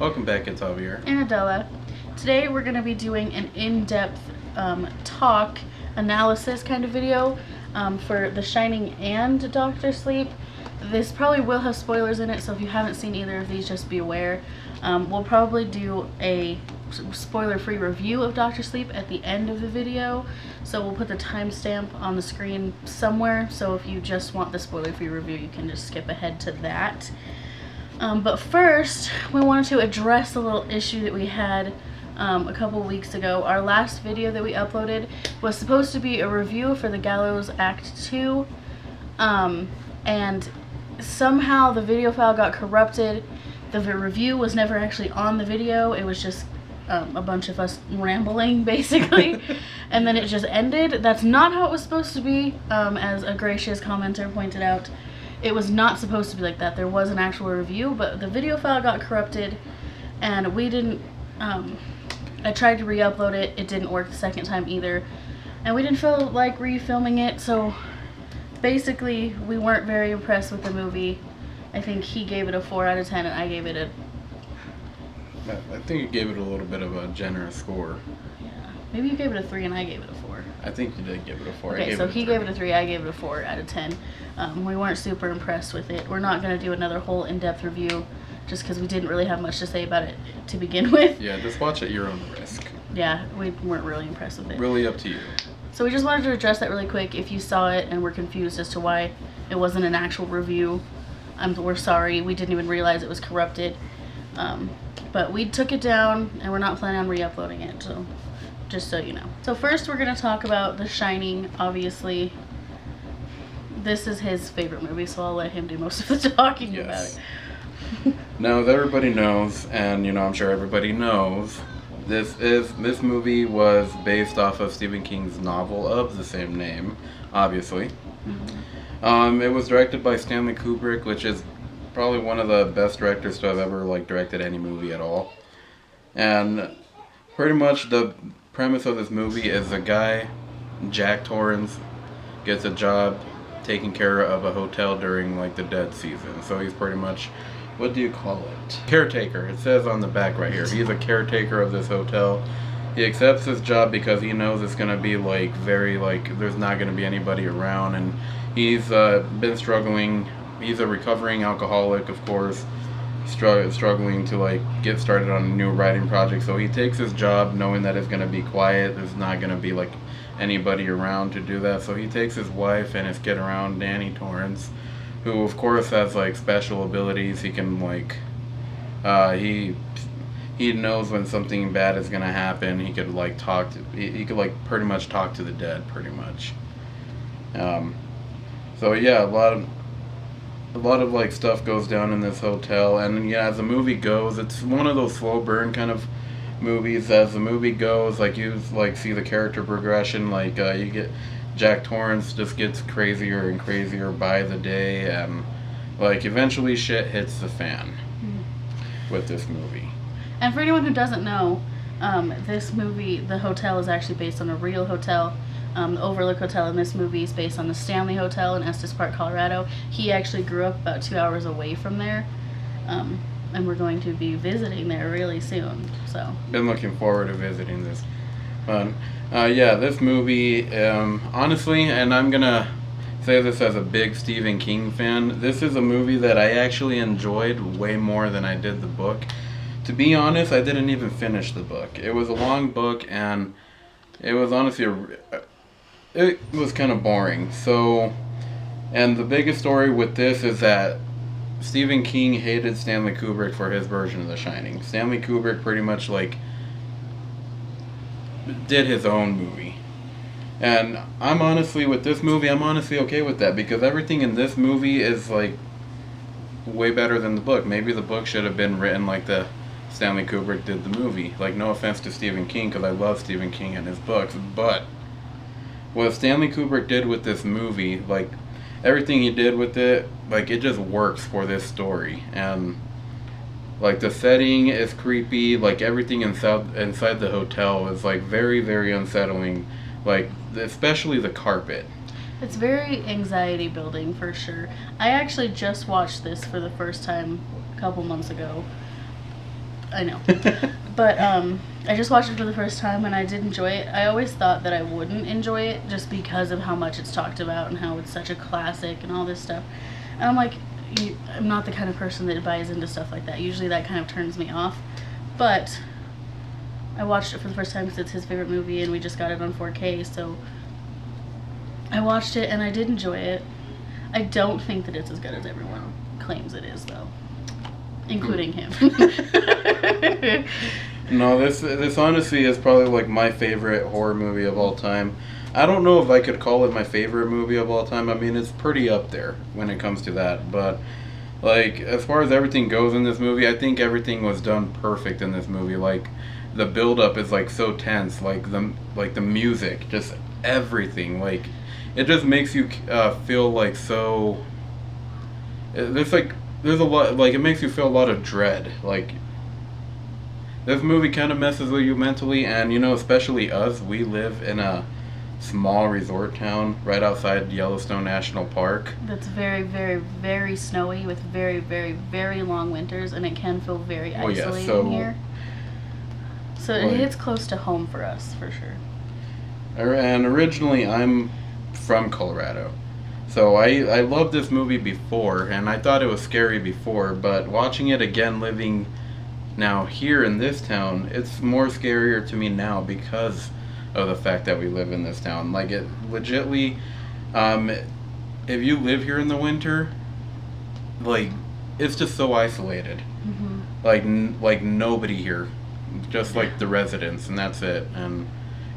Welcome back, it's Javier. And Adela. Today we're going to be doing an in-depth talk analysis kind of video for The Shining and Doctor Sleep. This probably will have spoilers in it, so if you haven't seen either of these, just be aware. We'll probably do a spoiler-free review of Doctor Sleep at the end of the video, so we'll put the timestamp on the screen somewhere, so if you just want the spoiler-free review, you can just skip ahead to that. But first, we wanted to address a little issue that we had a couple weeks ago. Our last video that we uploaded was supposed to be a review for The Gallows Act 2, and somehow the video file got corrupted. The review was never actually on the video. It was just a bunch of us rambling, basically, and then it just ended. That's not how it was supposed to be, as a gracious commenter pointed out. It was not supposed to be like that. There was an actual review, but the video file got corrupted, and we didn't, I tried to re-upload it. It didn't work the second time either, and we didn't feel like re-filming it, so basically we weren't very impressed with the movie. I think he gave it a 4 out of 10, and I gave it a... I think you gave it a little bit of a generous score. Yeah. Maybe you gave it a 3 and I gave it a 4. I think you did give it a 4. Okay, so he gave it a 3, I gave it a 4 out of 10. We weren't super impressed with it. We're not going to do another whole in-depth review just because we didn't really have much to say about it to begin with. Yeah, just watch at your own risk. Yeah, we weren't really impressed with it. Really up to you. So we just wanted to address that really quick. If you saw it and were confused as to why it wasn't an actual review, we're sorry. We didn't even realize it was corrupted. But we took it down, and we're not planning on re-uploading it, so just so you know. So first we're going to talk about The Shining, obviously. This is his favorite movie, so I'll let him do most of the talking about it. Now, as everybody knows, and I'm sure everybody knows, this movie was based off of Stephen King's novel of the same name, obviously. Mm-hmm. It was directed by Stanley Kubrick, which is probably one of the best directors to have ever directed any movie at all. And pretty much the premise of this movie is a guy, Jack Torrance, gets a job taking care of a hotel during the dead season. So he's pretty much, what do you call it? Caretaker. It says on the back right here. He's a caretaker of this hotel. He accepts this job because he knows it's going to be there's not going to be anybody around, and he's been struggling. He's a recovering alcoholic, of course, struggling to get started on a new writing project. So he takes his job knowing that it's going to be quiet. There's not going to be anybody around to do that. So he takes his wife and his kid around, Danny Torrance, who of course has special abilities. He can he knows when something bad is going to happen. He could he could pretty much talk to the dead, pretty much. So yeah, a lot of stuff goes down in this hotel, and yeah, as the movie goes, it's one of those slow burn kind of movies. As the movie goes, you see the character progression. You get Jack Torrance just gets crazier and crazier by the day, and eventually shit hits the fan with this movie. And for anyone who doesn't know, this movie, the hotel, is actually based on a real hotel. The Overlook Hotel in this movie is based on the Stanley Hotel in Estes Park, Colorado. He actually grew up about 2 hours away from there, and we're going to be visiting there really soon. So been looking forward to visiting this. Yeah, this movie, honestly, and I'm gonna say this as a big Stephen King fan, this is a movie that I actually enjoyed way more than I did the book. To be honest, I didn't even finish the book. It was a long book, and it was honestly it was kind of boring. So, and the biggest story with this is that Stephen King hated Stanley Kubrick for his version of The Shining. Stanley Kubrick pretty much did his own movie. And I'm honestly, with this movie, I'm honestly okay with that, because everything in this movie is way better than the book. Maybe the book should have been written like the Stanley Kubrick did the movie. No offense to Stephen King, because I love Stephen King and his books, but what Stanley Kubrick did with this movie, everything he did with it, it just works for this story. And the setting is creepy, everything inside the hotel is very, very unsettling, especially the carpet. It's very anxiety building for sure. I actually just watched this for the first time a couple months ago. I know. But I just watched it for the first time and I did enjoy it. I always thought that I wouldn't enjoy it just because of how much it's talked about and how it's such a classic and all this stuff. And I'm like, I'm not the kind of person that buys into stuff like that. Usually that kind of turns me off. But I watched it for the first time because it's his favorite movie and we just got it on 4K. So I watched it and I did enjoy it. I don't think that it's as good as everyone claims it is, though. Including him. No, this honestly is probably like my favorite horror movie of all time. I don't know if I could call it my favorite movie of all time. I mean, it's pretty up there when it comes to that. But like as far as everything goes in this movie, I think everything was done perfect in this movie. Like the build up is like so tense. Like the music, just everything. Like it just makes you feel like so. There's a lot, like it makes you feel a lot of dread. Like this movie kind of messes with you mentally, and you know, especially us, we live in a small resort town right outside Yellowstone National Park. That's very, very, very snowy with very, very, very long winters, and it can feel very isolating here. So it hits close to home for us, for sure. And originally, I'm from Colorado. So I loved this movie before, and I thought it was scary before, but watching it again living now here in this town, it's more scarier to me now because of the fact that we live in this town. Like it legitly, if you live here in the winter, like it's just so isolated. Mm-hmm. Like nobody here, just like the residents, and that's it. And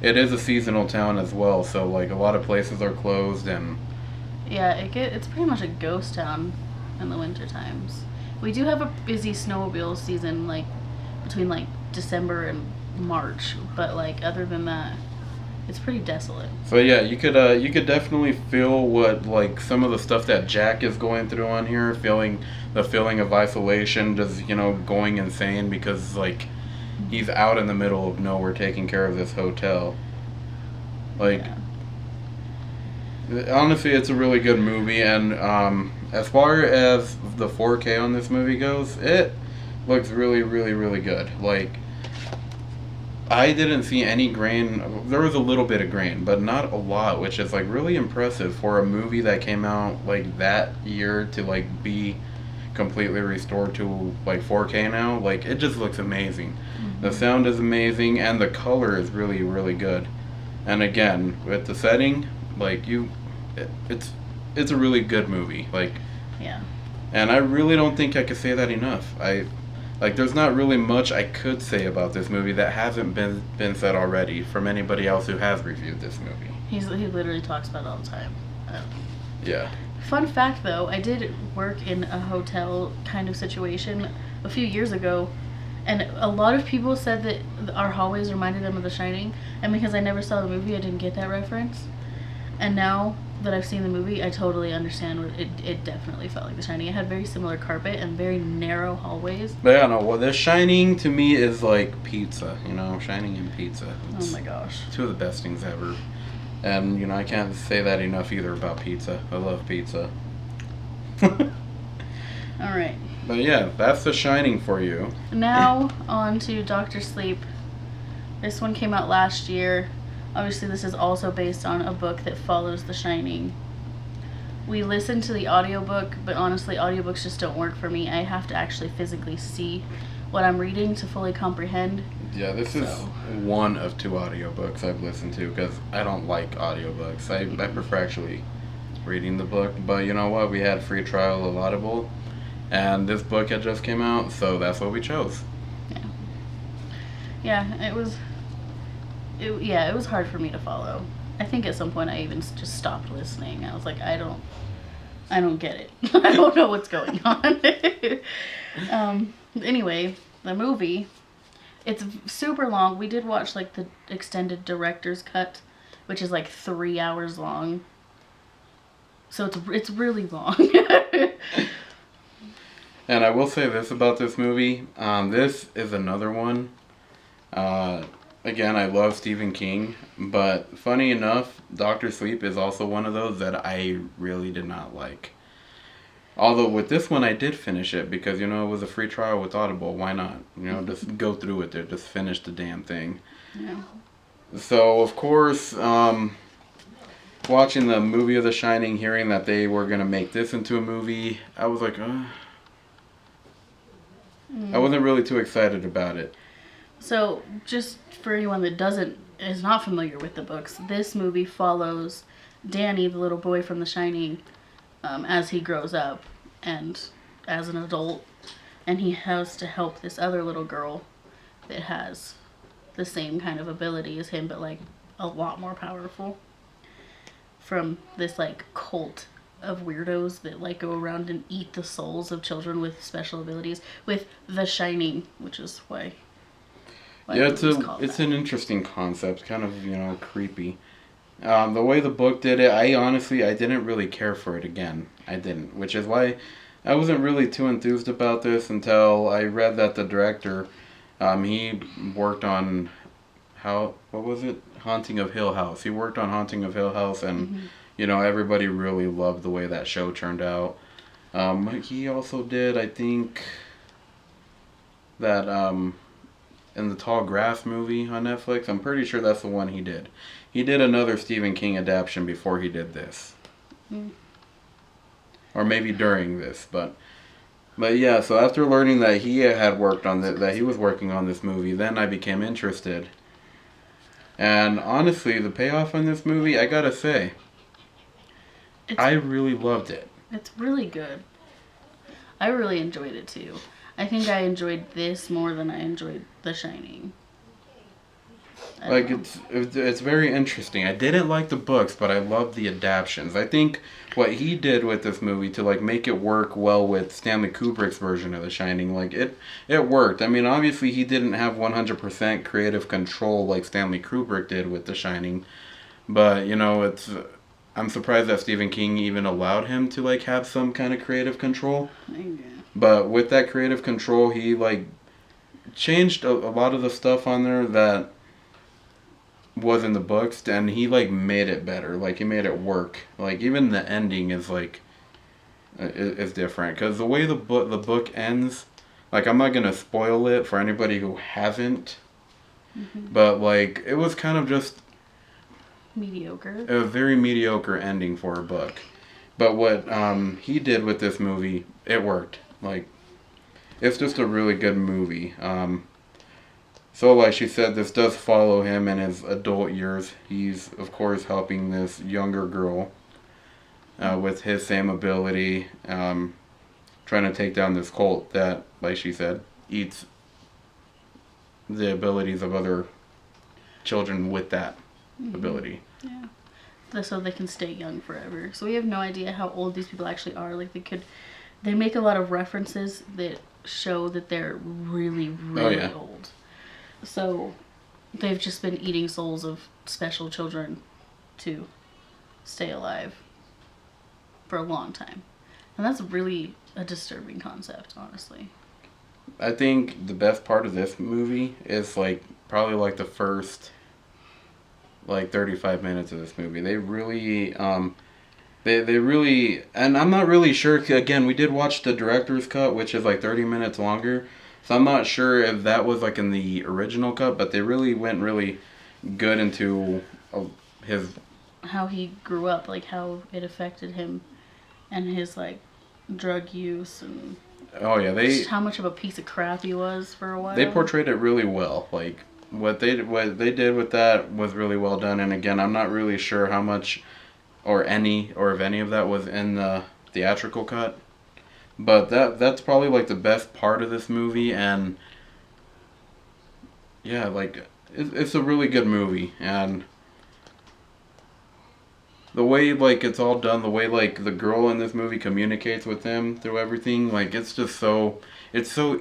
it is a seasonal town as well, so like a lot of places are closed and. Yeah, it's pretty much a ghost town in the winter times. We do have a busy snowmobile season, like between like December and March, but like other than that, it's pretty desolate. So yeah, you could definitely feel what like some of the stuff that Jack is going through on here, feeling the feeling of isolation, just going insane because like he's out in the middle of nowhere taking care of this hotel. Like. Yeah. Honestly, it's a really good movie, and as far as the 4K on this movie goes, it looks really, really, really good. Like, I didn't see any grain. There was a little bit of grain, but not a lot, which is like really impressive for a movie that came out like that year to like be completely restored to like 4K now. Like, it just looks amazing. Mm-hmm. The sound is amazing, and the color is really, really good. And again, with the setting, like it's a really good movie. Like, yeah. And I really don't think I could say that enough. There's not really much I could say about this movie that hasn't been said already from anybody else who has reviewed this movie. He literally talks about it all the time. Yeah. Fun fact though, I did work in a hotel kind of situation a few years ago, and a lot of people said that our hallways reminded them of The Shining, and because I never saw the movie, I didn't get that reference. And now that I've seen the movie, I totally understand. It definitely felt like The Shining. It had very similar carpet and very narrow hallways. But yeah, no, The Shining to me is like pizza, Shining and pizza. It's oh my gosh. Two of the best things ever. And, I can't say that enough either about pizza. I love pizza. Alright. But yeah, that's The Shining for you. Now, on to Dr. Sleep. This one came out last year. Obviously, this is also based on a book that follows The Shining. We listened to the audiobook, but honestly, audiobooks just don't work for me. I have to actually physically see what I'm reading to fully comprehend. Yeah, this is one of 2 audiobooks I've listened to because I don't like audiobooks. I prefer actually reading the book. But you know what? We had a free trial of Audible, and this book had just came out, so that's what we chose. Yeah. Yeah, it was hard for me to follow. I think at some point I even just stopped listening. I was like, I don't get it. I don't know what's going on. Anyway, the movie, it's super long. We did watch like the extended director's cut, which is like 3 hours long. So it's really long. And I will say this about this movie. This is another one. Again, I love Stephen King, but funny enough, Dr. Sleep is also one of those that I really did not like. Although with this one I did finish it because, you know, it was a free trial with Audible. Why not? You know, just go through with it. Just finish the damn thing. Yeah. So, of course, watching the movie of The Shining, hearing that they were going to make this into a movie, I was like, I wasn't really too excited about it. So, just for anyone that is not familiar with the books, this movie follows Danny, the little boy from The Shining, as he grows up and as an adult, and he has to help this other little girl that has the same kind of ability as him, but like a lot more powerful, from this like cult of weirdos that like go around and eat the souls of children with special abilities, with The Shining, which is why Yeah, it's an interesting concept, kind of, you know, creepy. The way the book did it, I didn't really care for it again. I didn't, which is why I wasn't really too enthused about this until I read that the director, he worked on what was it? Haunting of Hill House. He worked on Haunting of Hill House, and you know, everybody really loved the way that show turned out. He also did, I think, that in the Tall Grass movie on Netflix. I'm pretty sure that's the one he did. He did another Stephen King adaptation before he did this. Or maybe during this, but yeah, so after learning that he had worked on that he was working on this movie, then I became interested. And honestly, the payoff on this movie, I gotta say, I really loved it. It's really good. I really enjoyed it too. I think I enjoyed this more than I enjoyed The Shining. Like, it's very interesting. I didn't like the books, but I loved the adaptions. I think what he did with this movie to like make it work well with Stanley Kubrick's version of The Shining, like it worked. I mean, obviously he didn't have 100% creative control like Stanley Kubrick did with The Shining, but you know, I'm surprised that Stephen King even allowed him to like have some kind of creative control. But with that creative control, he like changed a lot of the stuff on there that was in the books, and he like made it better. Like, he made it work. Like, even the ending is like is different because the way the book ends. Like, I'm not gonna spoil it for anybody who hasn't, but like, it was kind of just mediocre. A very mediocre ending for a book. But what he did with this movie, it worked. Like, it's just a really good movie. So like she said, this does follow him in his adult years. He's, of course, helping this younger girl with his same ability, trying to take down this cult that, like she said, eats the abilities of other children with that ability. Yeah. So they can stay young forever. So we have no idea how old these people actually are. Like, they make a lot of references that show that they're really, really old. So they've just been eating souls of special children to stay alive for a long time. And that's really a disturbing concept, honestly. I think the best part of this movie is like probably like the first like 35 minutes of this movie. They really they really, and I'm not really sure, again, we did watch the director's cut, which is like 30 minutes longer. So I'm not sure if that was like in the original cut, but they really went really good into how he grew up, like how it affected him and his like drug use and just how much of a piece of crap he was for a while. They portrayed it really well. Like what they did with that was really well done. And again, I'm not really sure how much or if any of that was in the theatrical cut. But that's probably like the best part of this movie, and yeah, like it's a really good movie, and the way like it's all done, the way like the girl in this movie communicates with him through everything, like it's so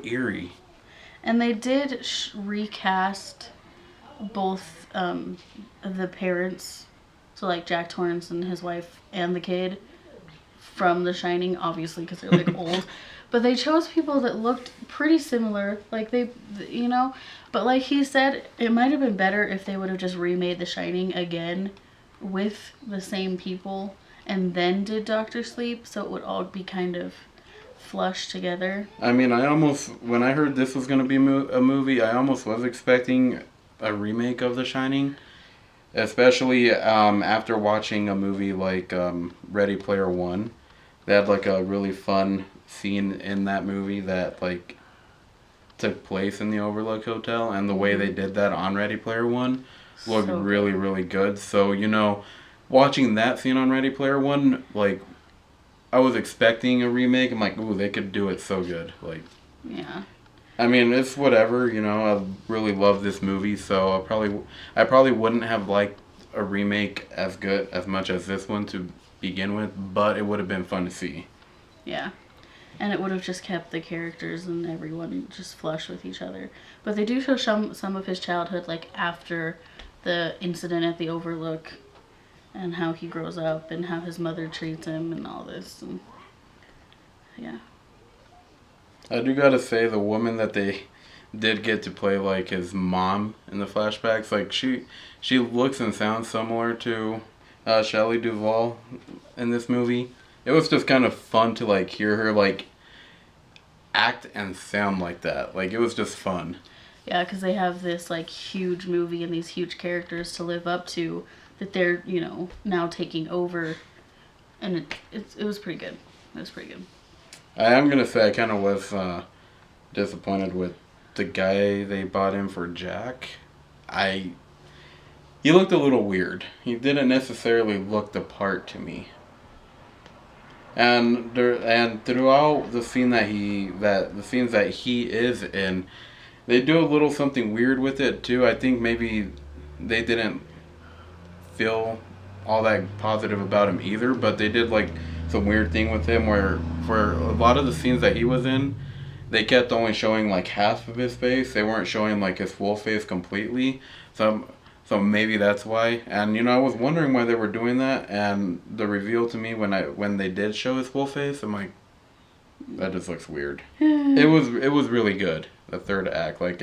eerie. And they did recast both the parents, so like Jack Torrance and his wife and the kid from The Shining, obviously because they're like old, but they chose people that looked pretty similar, like they, you know, but like he said, it might have been better if they would have just remade The Shining again with the same people and then did Doctor Sleep, so it would all be kind of flushed together. I mean, when I heard this was going to be a movie, I almost was expecting a remake of The Shining. Especially after watching a movie like Ready Player One. They had like a really fun scene in that movie that like took place in the Overlook Hotel, and the way they did that on Ready Player One looked So really, really good. So, watching that scene on Ready Player One, like, I was expecting a remake. I'm like, ooh, they could do it so good. Like, Yeah. I mean, it's whatever, I really love this movie, so I probably wouldn't have liked a remake as much as this one to begin with, but it would have been fun to see. Yeah. And it would have just kept the characters and everyone just flush with each other. But they do show some of his childhood, like after the incident at the Overlook, and how he grows up and how his mother treats him and all this. And yeah. I do gotta say, the woman that they did get to play like his mom in the flashbacks, like she looks and sounds similar to Shelley Duvall in this movie. It was just kind of fun to like hear her like act and sound like that. Like, it was just fun. Yeah, because they have this like huge movie and these huge characters to live up to that they're now taking over, and it was pretty good. It was pretty good. I am gonna say I kind of was disappointed with the guy they bought in for Jack. He looked a little weird. He didn't necessarily look the part to me. And throughout the scenes that he is in, they do a little something weird with it too. I think maybe they didn't feel all that positive about him either, but they did like some weird thing with him where for a lot of the scenes that he was in, they kept only showing like half of his face. They weren't showing like his full face completely. So maybe that's why. And I was wondering why they were doing that, and the reveal to me when they did show his full face, I'm like, that just looks weird. It was really good. The third act, like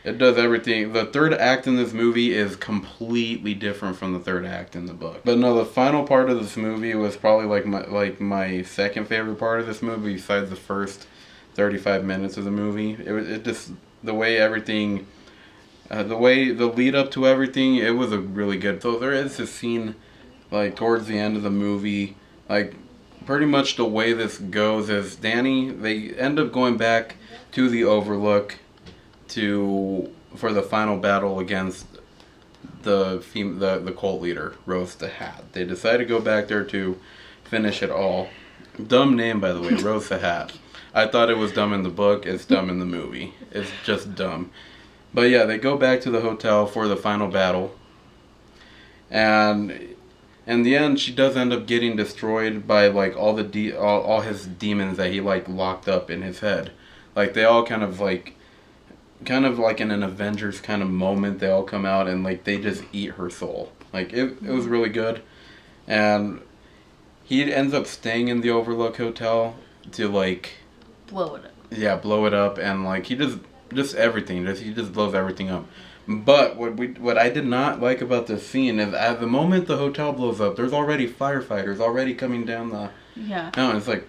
it does everything. The third act in this movie is completely different from the third act in the book. But no, the final part of this movie was probably like my second favorite part of this movie, besides the first 35 minutes of the movie. It just the way everything, the lead up to everything, it was a really good. So there is this scene, like towards the end of the movie, like pretty much the way this goes is they end up going back to the Overlook for the final battle against the cult leader, Rose the Hat. They decide to go back there to finish it all. Dumb name, by the way, Rose the Hat. I thought it was dumb in the book. It's dumb in the movie. It's just dumb. But yeah, they go back to the hotel for the final battle. And in the end, she does end up getting destroyed by like all his demons that he like locked up in his head. Like they all kind of like in an Avengers kind of moment, they all come out and like they just eat her soul. Like it was really good. And he ends up staying in the Overlook Hotel to like Blow it up. Yeah, blow it up, and like he just everything. He just blows everything up. But what I did not like about this scene is at the moment the hotel blows up, there's already firefighters already coming down the. Yeah. No, it's like.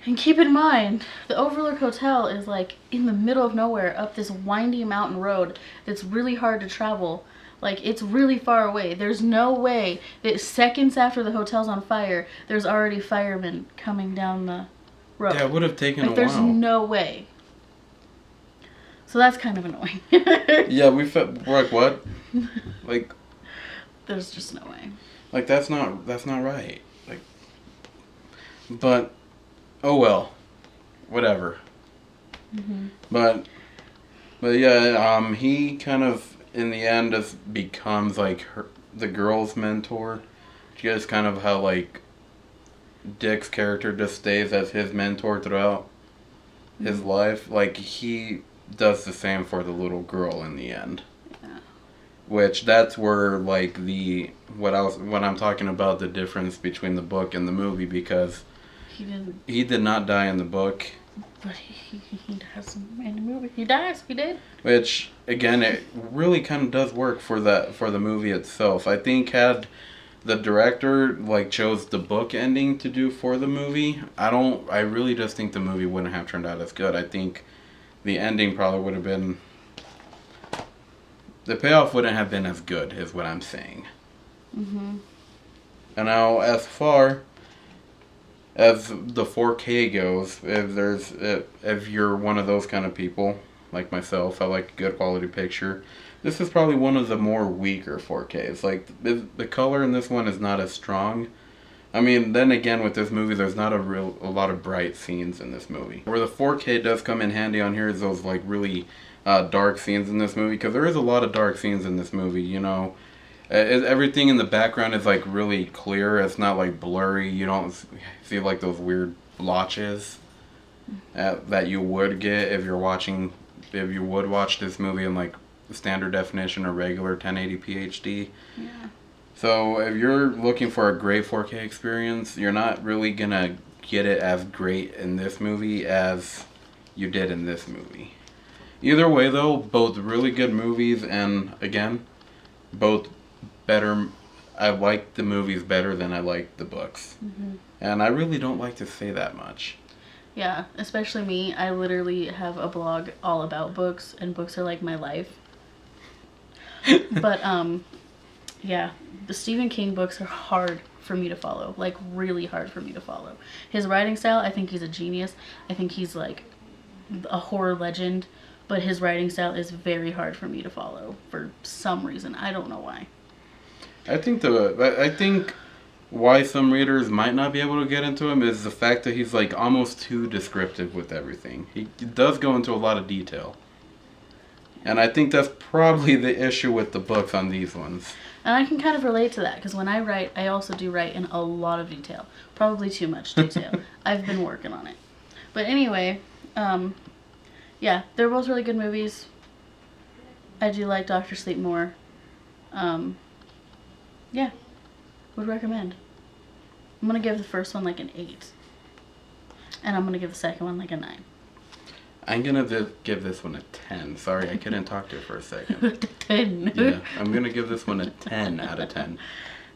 And keep in mind, the Overlook Hotel is like in the middle of nowhere up this windy mountain road that's really hard to travel. Like, it's really far away. There's no way that seconds after the hotel's on fire, there's already firemen coming down the road. Yeah, it would have taken a while. There's no way. So that's kind of annoying. Yeah, we're like, what? Like, there's just no way. Like, that's not right. Like, but, oh well, whatever. Mm-hmm. But yeah, he kind of in the end just becomes like the girl's mentor. Just kind of how like Dick's character just stays as his mentor throughout his life. Like he does the same for the little girl in the end. Yeah. Which that's where like what I'm talking about, the difference between the book and the movie, because he did not die in the book. But he does in the movie. He dies. He did. Which again, it really kind of does work for the movie itself. I think had the director like chose the book ending to do for the movie. I really just think the movie wouldn't have turned out as good. I think the ending probably would have been, the payoff wouldn't have been as good, is what I'm saying. Mhm. And now, as far as the 4K goes, if you're one of those kind of people like myself, I like a good quality picture. This is probably one of the more weaker 4Ks. Like the color in this one is not as strong. I mean, then again, with this movie, there's not a lot of bright scenes in this movie. Where the 4K does come in handy on here is those like really dark scenes in this movie, because there is a lot of dark scenes in this movie. You know, everything in the background is like really clear. It's not like blurry. You don't see like those weird blotches that you would get if you would watch this movie in like standard definition or regular 1080p HD. Yeah. So if you're looking for a great 4K experience, you're not really gonna get it as great in this movie as you did in this movie. Either way though, both really good movies, and again, both better. I like the movies better than I like the books. Mhm. And I really don't like to say that much. Yeah, especially me. I literally have a blog all about books, and books are like my life. But yeah, the Stephen King books are hard for me to follow, like really hard for me to follow. His writing style, I think he's a genius. I think he's like a horror legend, but his writing style is very hard for me to follow for some reason. I don't know why. I think why some readers might not be able to get into him is the fact that he's like almost too descriptive with everything. He does go into a lot of detail. And I think that's probably the issue with the books on these ones. And I can kind of relate to that, because when I write, I also do write in a lot of detail. Probably too much detail. I've been working on it. But anyway, yeah, they're both really good movies. I do like Dr. Sleep more. Yeah, would recommend. I'm going to give the first one like an 8. And I'm going to give the second one like a 9. I'm going to give this one a 10. Sorry, I couldn't talk to you for a second. 10. Yeah, I'm going to give this one a 10 out of 10.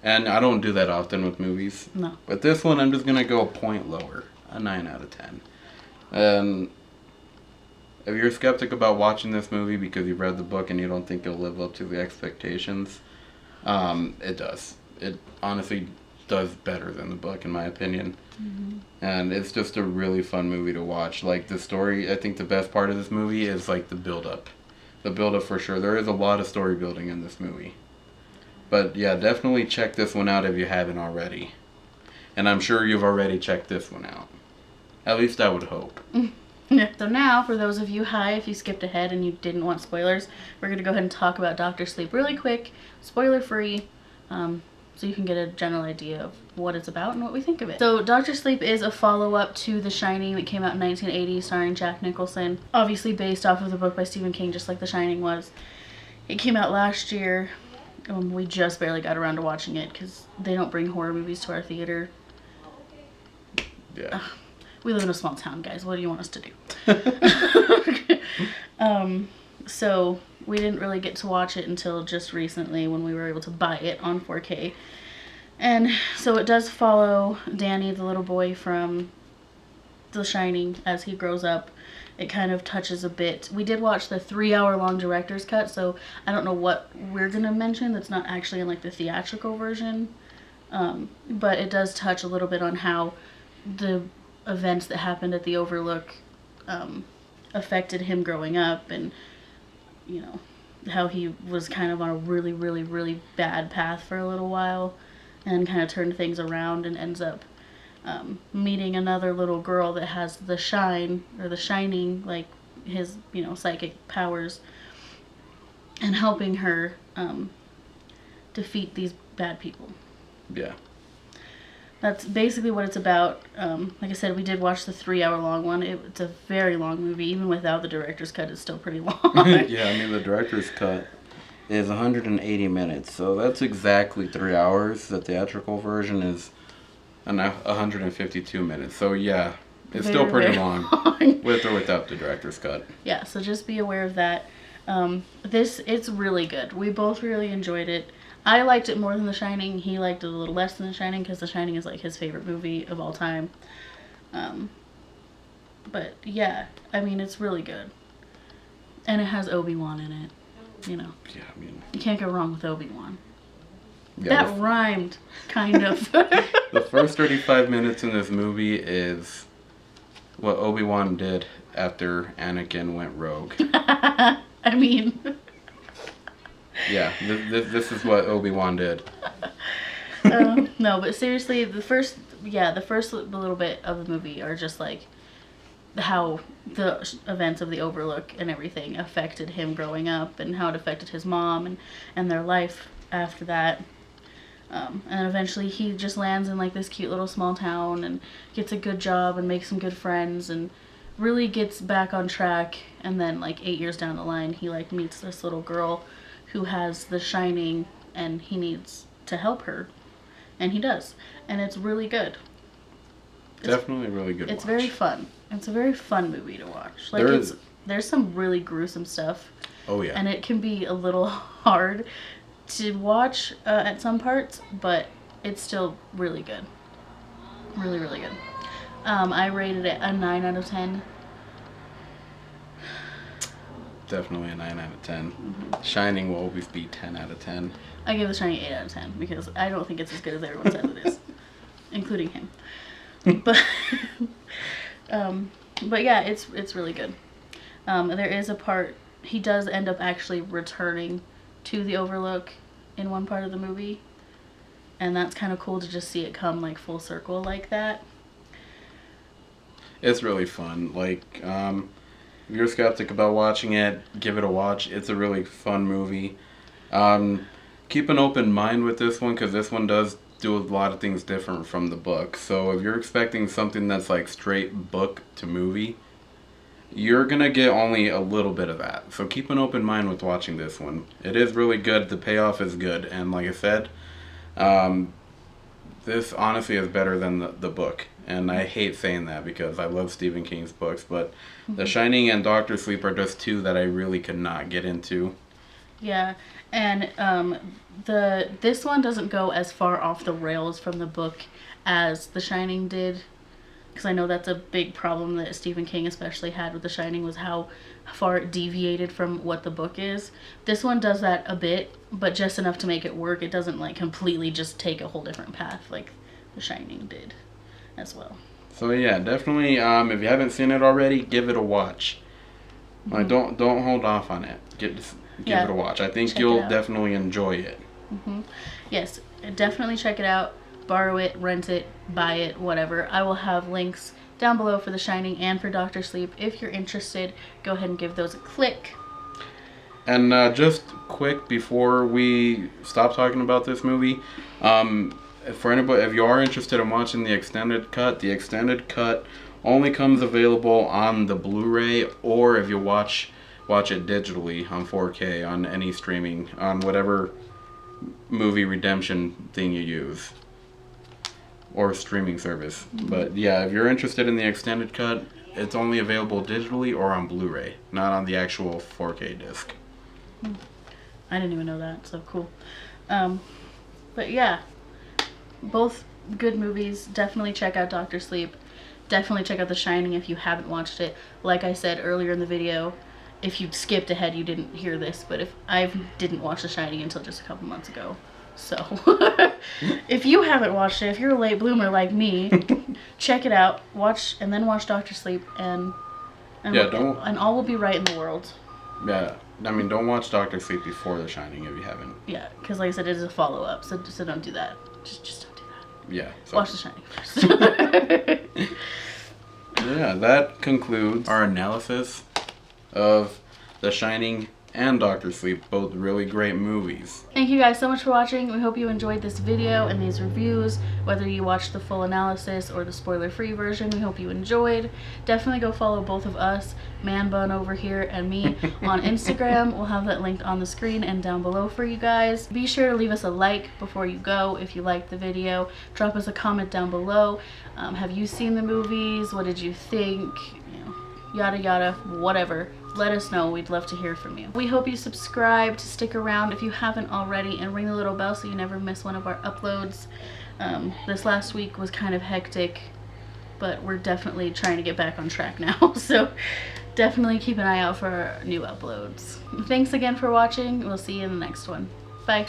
And I don't do that often with movies. No. But this one, I'm just going to go a point lower. A 9 out of 10. And if you're skeptic about watching this movie because you've read the book and you don't think it'll live up to the expectations, it does. It honestly does better than the book, in my opinion. Mm-hmm. And it's just a really fun movie to watch. Like, the story, I think the best part of this movie is like the build-up. The build-up for sure. There is a lot of story building in this movie. But yeah, definitely check this one out if you haven't already. And I'm sure you've already checked this one out. At least I would hope. So now, for those of you, if you skipped ahead and you didn't want spoilers, we're going to go ahead and talk about Dr. Sleep really quick, spoiler-free, so you can get a general idea of what it's about and what we think of it. So Dr. Sleep is a follow-up to The Shining that came out in 1980, starring Jack Nicholson. Obviously based off of the book by Stephen King, just like The Shining was. It came out last year. We just barely got around to watching it because they don't bring horror movies to our theater. Yeah. We live in a small town, guys. What do you want us to do? So we didn't really get to watch it until just recently when we were able to buy it on 4K. And so it does follow Danny, the little boy from The Shining, as he grows up. It kind of touches a bit. We did watch the 3-hour-long director's cut, so I don't know what we're going to mention that's not actually in like the theatrical version. But it does touch a little bit on how the events that happened at the Overlook affected him growing up, and you know how he was kind of on a really, really, really bad path for a little while and kind of turned things around and ends up meeting another little girl that has the shine, or the shining, like his, psychic powers, and helping her defeat these bad people. Yeah. That's basically what it's about. Like I said, we did watch the 3-hour-long one. It's a very long movie. Even without the director's cut, it's still pretty long. Yeah, I mean, the director's cut is 180 minutes, so that's exactly 3 hours. The theatrical version is 152 minutes. So yeah, it's still pretty long, with or without the director's cut. Yeah, so just be aware of that. It's really good. We both really enjoyed it. I liked it more than The Shining. He liked it a little less than The Shining because The Shining is like his favorite movie of all time. But yeah, I mean, it's really good. And it has Obi-Wan in it, you know. Yeah, I mean, you can't go wrong with Obi-Wan. Yeah, that rhymed, kind of. the first 35 minutes in this movie is what Obi-Wan did after Anakin went rogue. I mean... Yeah, this is what Obi-Wan did. No, but seriously, the first little bit of the movie are just like how the events of the Overlook and everything affected him growing up, and how it affected his mom and their life after that. And eventually he just lands in like this cute little small town and gets a good job and makes some good friends and really gets back on track. And then like 8 years down the line, he like meets this little girl who has the Shining, and he needs to help her, and he does, and it's really good. Definitely a really good. It's watch. Very fun. It's a very fun movie to watch. Like there's some really gruesome stuff. Oh yeah. And it can be a little hard to watch at some parts, but it's still really good. Really, really good. I rated it a 9 out of 10. Definitely a 9 out of 10. Shining will always be 10 out of 10. I give The Shining 8 out of 10 because I don't think it's as good as everyone says it is, including him. But yeah, it's really good. There is a part, he does end up actually returning to the Overlook in one part of the movie, and that's kind of cool to just see it come like full circle like that. It's really fun. Like, if you're skeptic about watching it, give it a watch. It's a really fun movie. Keep an open mind with this one, because this one does do a lot of things different from the book. So if you're expecting something that's like straight book to movie, you're gonna get only a little bit of that. So keep an open mind with watching this one. It is really good. The payoff is good, and like I said, this honestly is better than the book. And I hate saying that because I love Stephen King's books, but The Shining and Doctor Sleep are just two that I really could not get into. Yeah, and this one doesn't go as far off the rails from the book as The Shining did, because I know that's a big problem that Stephen King especially had with The Shining, was how far it deviated from what the book is. This one does that a bit, but just enough to make it work. It doesn't like completely just take a whole different path like The Shining did as well. So yeah, definitely, if you haven't seen it already, give it a watch. Like, don't hold off on it. Give it a watch. I think you'll definitely enjoy it. Yes, definitely check it out. Borrow it, rent it, buy it, whatever. I will have links down below for The Shining and for Doctor Sleep. If you're interested, go ahead and give those a click. And just quick before we stop talking about this movie, for anybody, if you are interested in watching the extended cut only comes available on the Blu-ray, or if you watch it digitally on 4K on any streaming, on whatever movie redemption thing you use, or streaming service. But yeah, if you're interested in the extended cut, it's only available digitally or on Blu-ray, not on the actual 4K disc. I didn't even know that, so cool. But yeah, both good movies. Definitely check out Doctor Sleep. Definitely check out The Shining if you haven't watched it. Like I said earlier in the video, if you skipped ahead, you didn't hear this, but if I didn't watch The Shining until just a couple months ago. So if you haven't watched it, if you're a late bloomer like me, check it out, watch, and then watch Doctor Sleep, and all will be right in the world. Yeah, I mean, don't watch Doctor Sleep before The Shining if you haven't. Yeah, because like I said, it is a follow-up, so don't do that. Just don't do that. Yeah. So. Watch The Shining first. Yeah, that concludes our analysis of The Shining and Doctor Sleep, both really great movies. Thank you guys so much for watching. We hope you enjoyed this video and these reviews, whether you watched the full analysis or the spoiler-free version. We hope you enjoyed. Definitely go follow both of us, Man Bun over here and me, on Instagram. We'll have that linked on the screen and down below for you guys. Be sure to leave us a like before you go if you liked the video. Drop us a comment down below. Have you seen the movies? What did you think? Yada yada, whatever. let us know. We'd love to hear from you. We hope you subscribe, to stick around if you haven't already, and ring the little bell so you never miss one of our uploads. This last week was kind of hectic, but we're definitely trying to get back on track now. So definitely keep an eye out for our new uploads. Thanks again for watching. We'll see you in the next one. Bye.